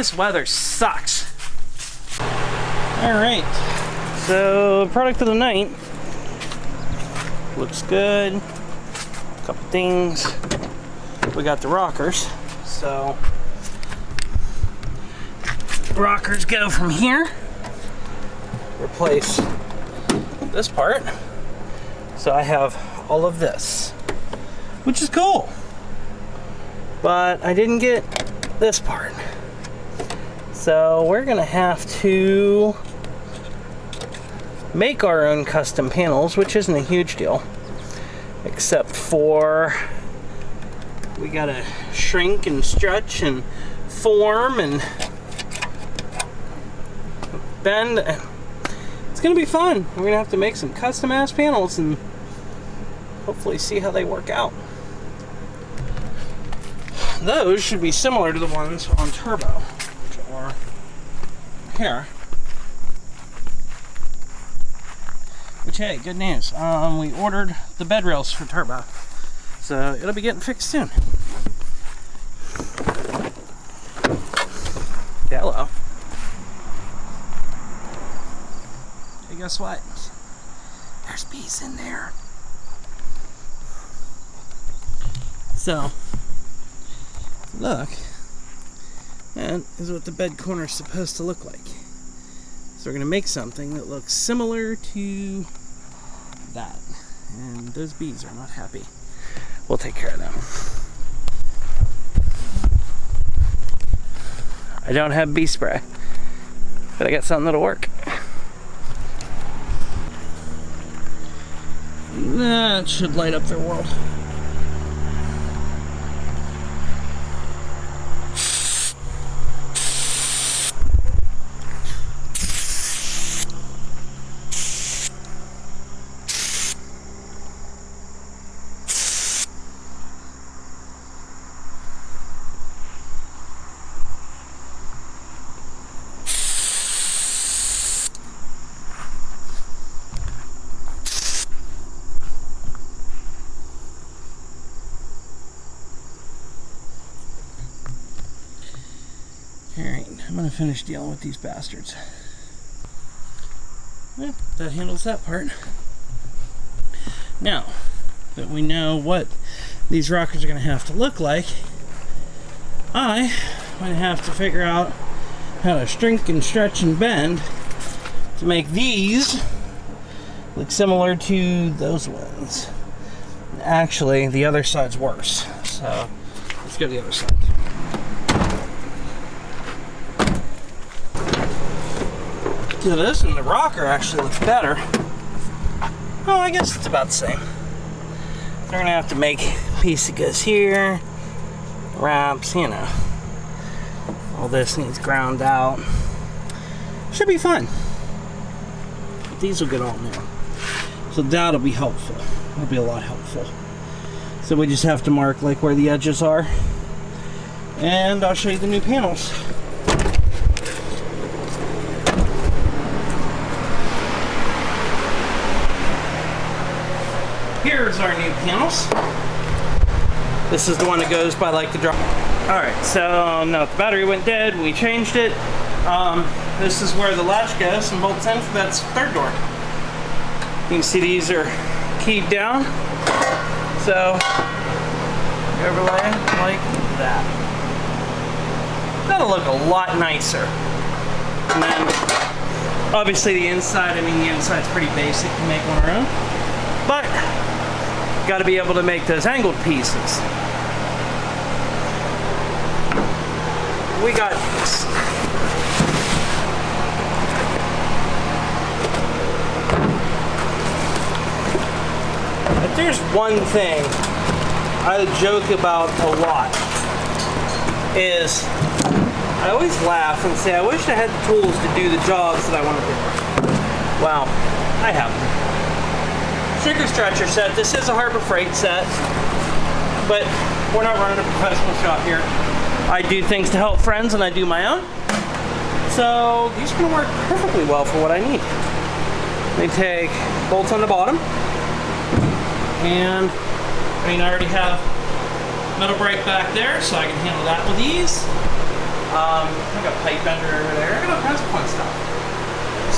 this weather sucks. Alright, so product of the night. Looks good. A couple things. We got the rockers. So, rockers go from here. Replace this part. So I have all of this, which is cool. But I didn't get this part. So we're gonna have to make our own custom panels, which isn't a huge deal. Except for we gotta shrink and stretch and form and bend. It's gonna be fun. We're gonna have to make some custom ass panels and hopefully see how they work out. Those should be similar to the ones on Turbo, which are here. Which, hey, good news. We ordered the bed rails for Turbo, so it'll be getting fixed soon. Hello. Hey, guess what? There's bees in there. So, look, that is what the bed corner is supposed to look like. So we're going to make something that looks similar to that. And those bees are not happy. We'll take care of them. I don't have bee spray, but I got something that'll work. That should light up their world. Alright, I'm going to finish dealing with these bastards. Well, that handles that part. Now that we know what these rockers are going to have to look like, I'm going to have to figure out how to shrink and stretch and bend to make these look similar to those ones. Actually, the other side's worse. So, let's go to the other side. To this, and the rocker actually looks better. Oh, I guess it's about the same. They're gonna have to make a piece that goes here, wraps, you know. All this needs ground out. Should be fun. But these will get all new. So that'll be helpful. It'll be a lot helpful. So we just have to mark like where the edges are. And I'll show you the new panels. Here's our new panels. This is the one that goes by like the drop. Alright, so no, the battery went dead. We changed it. This is where the latch goes and bolts in. That's third door. You can see these are keyed down. So, overlay like that. That'll look a lot nicer. And then, obviously the inside, I mean the inside's pretty basic to make on our own. But, got to be able to make those angled pieces. We got this. If there's one thing I joke about a lot, is I always laugh and say I wish I had the tools to do the jobs that I want to do. Well, I have them. Sugar stretcher set. This is a Harbor Freight set, but we're not running a professional shop here. I do things to help friends and I do my own. So these are going to work perfectly well for what I need. They take bolts on the bottom, and I mean I already have metal brake back there, so I can handle that with ease. I got a pipe bender over there. I got all kinds of fun stuff.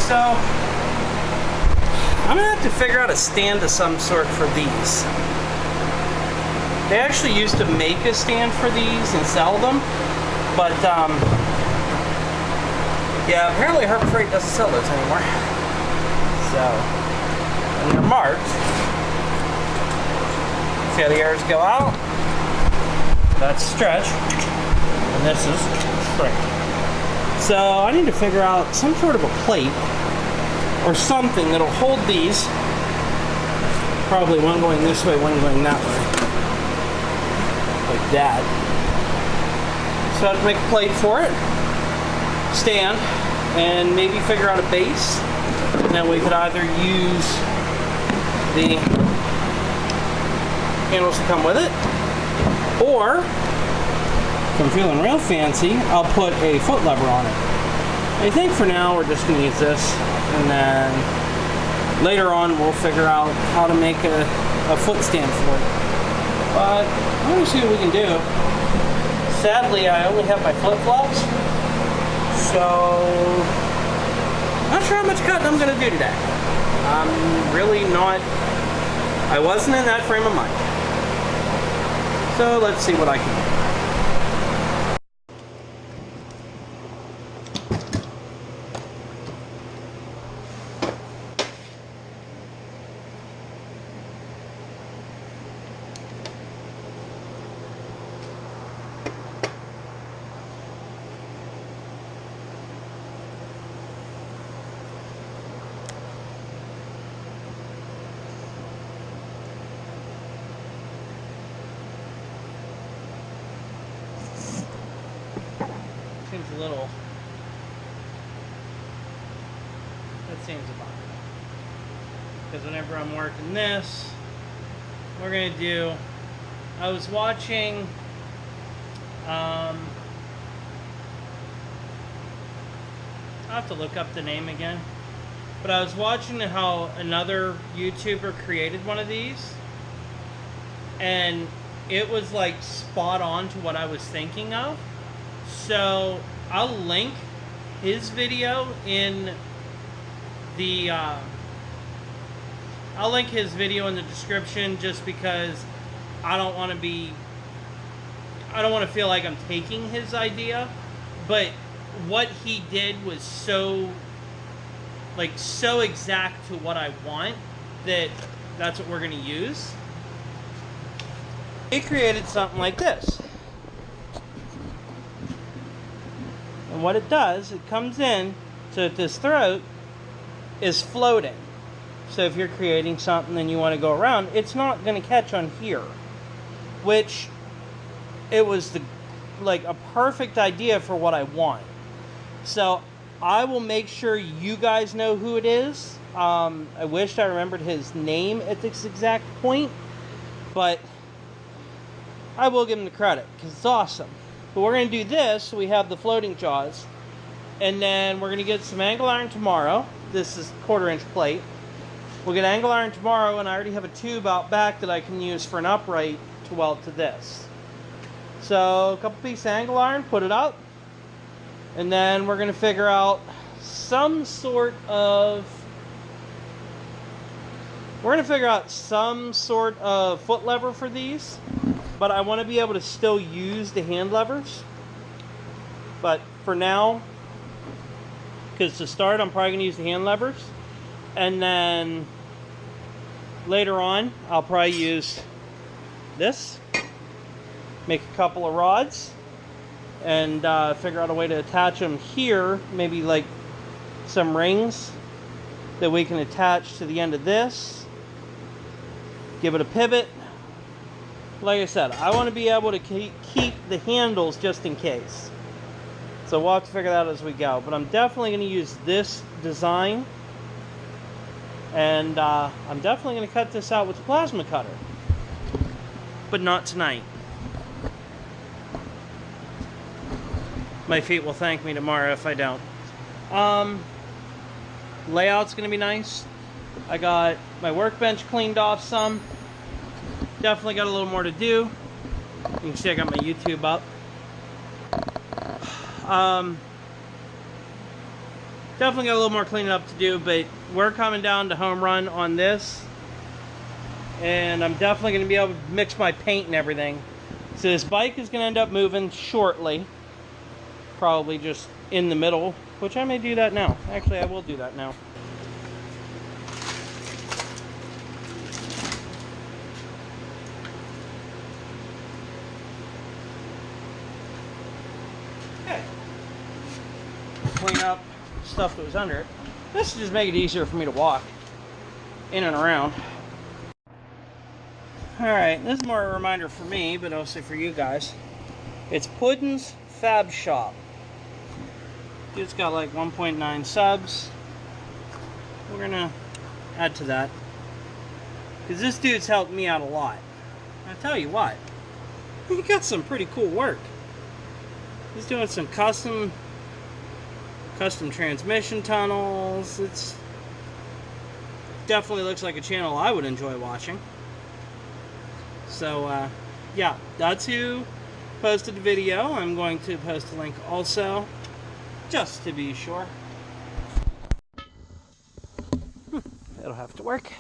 So, I'm gonna have to figure out a stand of some sort for these. They actually used to make a stand for these and sell them, but yeah, apparently Harbor Freight doesn't sell those anymore. So, and they're marked. See how the airs go out? That's stretch, and this is straight. So I need to figure out some sort of a plate or something that'll hold these. Probably one going this way, one going that way. Like that. So I have to make a plate for it, stand, and maybe figure out a base. And then we could either use the handles that come with it, or if I'm feeling real fancy, I'll put a foot lever on it. I think for now we're just going to use this, and then later on we'll figure out how to make a foot stand for it. But I'm going to see what we can do. Sadly, I only have my flip-flops, so not sure how much cutting I'm going to do today. I'm really not, I wasn't in that frame of mind. So let's see what I can do. Seems a little, that seems about right. Because whenever I'm working this, we're going to do, I was watching, I'll have to look up the name again, but I was watching how another YouTuber created one of these, and it was like spot on to what I was thinking of. So I'll link his video in the I'll link his video in the description, just because I don't want to feel like I'm taking his idea, but what he did was so exact to what I want that that's what we're going to use. He created something like this. And what it does, it comes in so that this throat is floating. So if you're creating something and you want to go around, it's not going to catch on here. Which, it was like a perfect idea for what I want. So I will make sure you guys know who it is. I wished I remembered his name at this exact point, but I will give him the credit because it's awesome. But we're going to do this so we have the floating jaws, and then we're going to get some angle iron tomorrow. This is 1/4 inch plate. We'll get angle iron tomorrow, and I already have a tube out back that I can use for an upright to weld to this. So a couple pieces of angle iron, put it up, and then we're going to figure out some sort of foot lever for these, but I want to be able to still use the hand levers. But for now, because to start I'm probably going to use the hand levers, and then later on I'll probably use this, make a couple of rods, and figure out a way to attach them here, maybe like some rings that we can attach to the end of this, give it a pivot. Like I said, I want to be able to keep the handles just in case. So we'll have to figure that out as we go. But I'm definitely going to use this design, and I'm definitely going to cut this out with the plasma cutter. But not tonight. My feet will thank me tomorrow if I don't. Layout's going to be nice. I got my workbench cleaned off some. Definitely got a little more to do. You can see I got my YouTube up. Definitely got a little more cleaning up to do, but we're coming down to home run on this. And I'm definitely going to be able to mix my paint and everything. So this bike is going to end up moving shortly. Probably just in the middle, which I may do that now. Actually, I will do that now. Okay. Clean up stuff that was under it. This will just make it easier for me to walk in and around. Alright, this is more a reminder for me, but also for you guys. It's Puddins Fab Shop. Dude's got like 1.9 subs. We're gonna add to that. Because this dude's helped me out a lot. I tell you what, he got some pretty cool work. He's doing some custom transmission tunnels. It's definitely looks like a channel I would enjoy watching. So yeah, that's who posted the video. I'm going to post a link also, just to be sure. It'll have to work.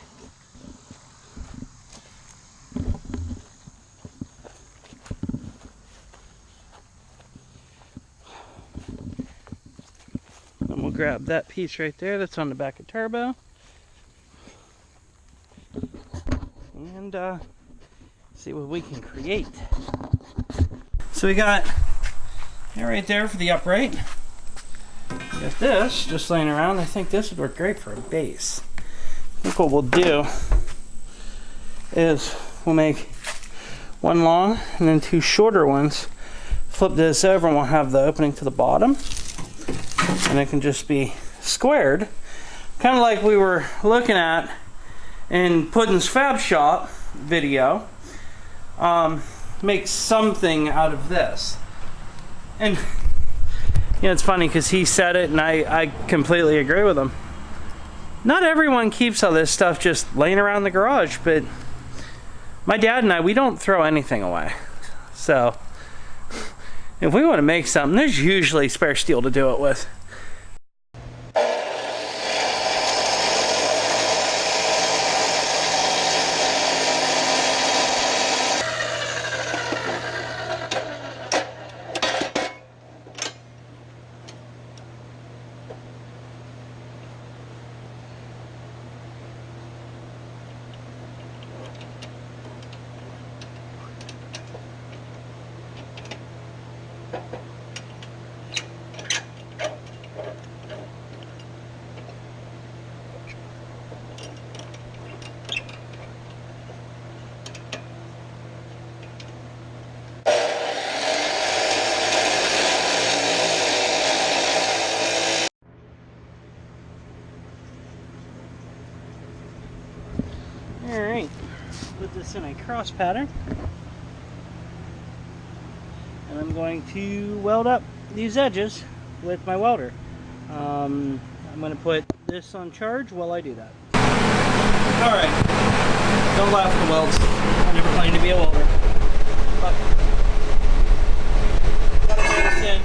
And we'll grab that piece right there that's on the back of turbo. And see what we can create. So we got it right there for the upright. We got this just laying around. I think this would work great for a base. I think what we'll do is we'll make one long and then two shorter ones. Flip this over and we'll have the opening to the bottom. And it can just be squared. Kind of like we were looking at in Puddins Fab Shop video. Make something out of this. And you know, it's funny because he said it and I completely agree with him. Not everyone keeps all this stuff just laying around the garage, but my dad and I, we don't throw anything away. So if we want to make something, there's usually spare steel to do it with. Alright, put this in a cross pattern. And I'm going to weld up these edges with my welder. I'm going to put this on charge while I do that. Alright, don't laugh at the welds. I never claimed to be a welder. But, gotta put this in.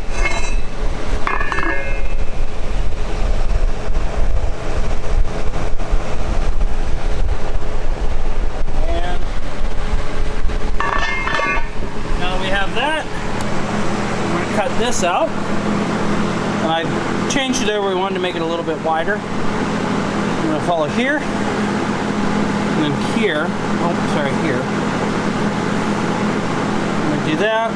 This out, and I changed it over. We wanted to make it a little bit wider. I'm going to follow here, and then here. Oh, sorry, here. I'm going to do that.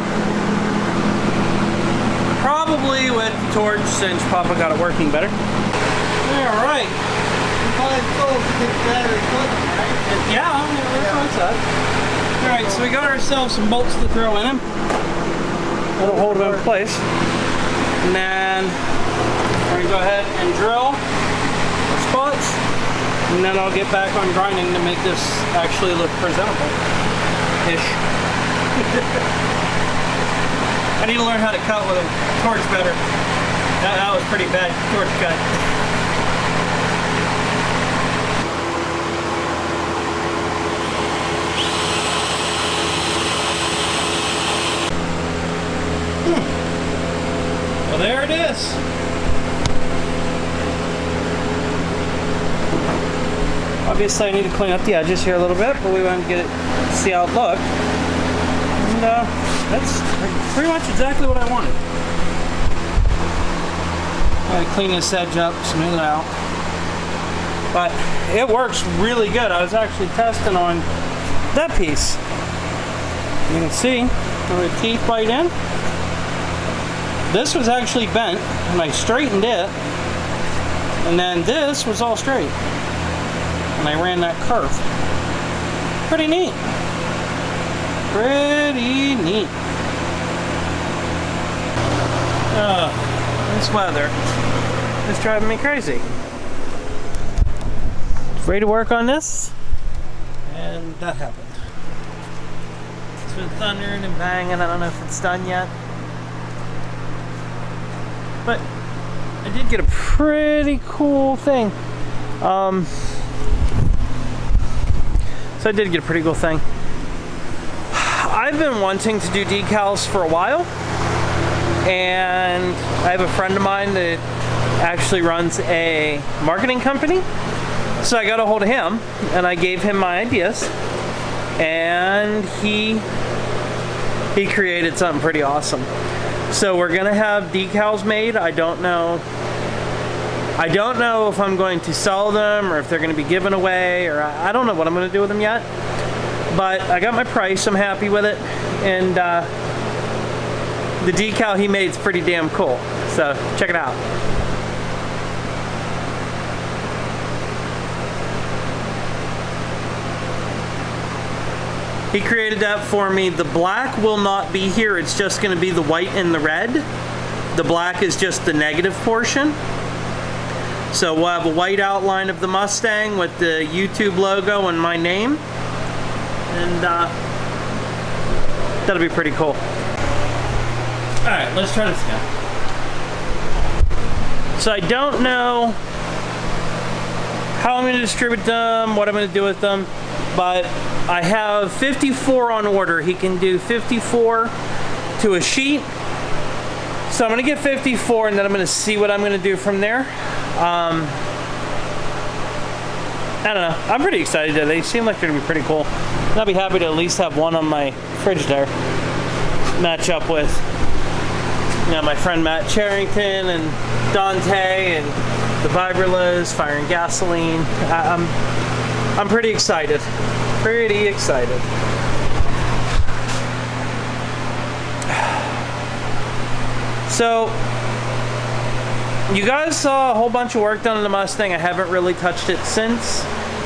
Probably with the torch, since Papa got it working better. All right. Probably close to get battery clicking, right? Yeah, I'm going to close that. All right, so we got ourselves some bolts to throw in them. That'll hold them in place. And then we're going to go ahead and drill the spots. And then I'll get back on grinding to make this actually look presentable-ish. I need to learn how to cut with a torch better. That was pretty bad torch cut. this. Obviously, I need to clean up the edges here a little bit, but we want to get it, see how it looked. And that's pretty much exactly what I wanted. I gotta clean this edge up, smooth it out. But it works really good. I was actually testing on that piece. You can see where the teeth bite in. This was actually bent, and I straightened it. And then this was all straight. And I ran that curve. Pretty neat. Pretty neat. This weather is driving me crazy. Ready to work on this, and that happened. It's been thundering and banging. I don't know if it's done yet, but I did get a pretty cool thing. So I did get a pretty cool thing. I've been wanting to do decals for a while, and I have a friend of mine that actually runs a marketing company. So I got a hold of him, and I gave him my ideas, and he created something pretty awesome. So we're gonna have decals made. I don't know if I'm going to sell them or if they're going to be given away, or I don't know what I'm going to do with them yet. But I got my price. I'm happy with it, and the decal he made is pretty damn cool. So check it out. He created that for me. The black will not be here. It's just going to be the white and the red. The black is just the negative portion. So we'll have a white outline of the Mustang with the YouTube logo and my name. And that'll be pretty cool. Alright, let's try this again. So I don't know how I'm going to distribute them, what I'm going to do with them, but I have 54 on order. He can do 54 to a sheet. So I'm going to get 54, and then I'm going to see what I'm going to do from there. I don't know. I'm pretty excited. They seem like they're going to be pretty cool. And I'll be happy to at least have one on my fridge there. Match up with, you know, my friend Matt Charrington and Dante and the Vibralas, Fire and Gasoline. I'm pretty excited. Pretty excited. So, you guys saw a whole bunch of work done on the Mustang. I haven't really touched it since.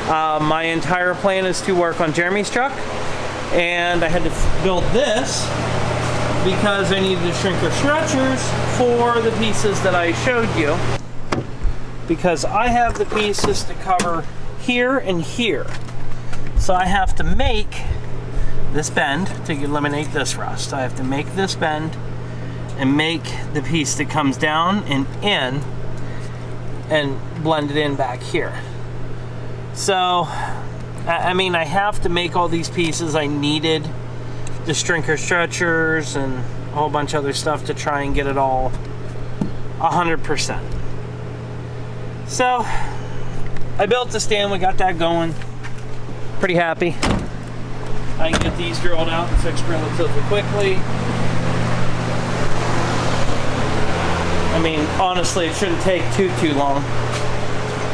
My entire plan is to work on Jeremy's truck, and I had to build this because I needed to shrink the stretchers for the pieces that I showed you, because I have the pieces to cover here and here. So I have to make this bend to eliminate this rust. I have to make this bend and make the piece that comes down and in and blend it in back here. So, I mean, I have to make all these pieces. I needed the strinker stretchers and a whole bunch of other stuff to try and get it all 100%. So, I built the stand, we got that going. Pretty happy. I can get these drilled out and fixed relatively quickly. I mean, honestly, it shouldn't take too long.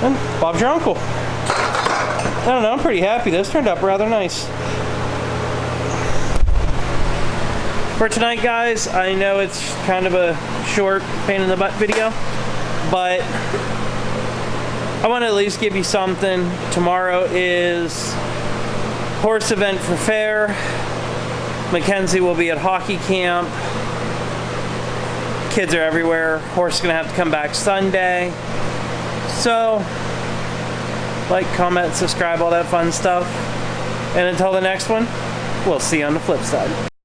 And Bob's your uncle. I don't know, I'm pretty happy. This turned out rather nice. For tonight, guys, I know it's kind of a short, pain in the butt video, but I want to at least give you something. Tomorrow is horse event for fair. Mackenzie will be at hockey camp. Kids are everywhere. Horse is gonna have to come back Sunday. So, like, comment, subscribe, all that fun stuff. And until the next one, we'll see you on the flip side.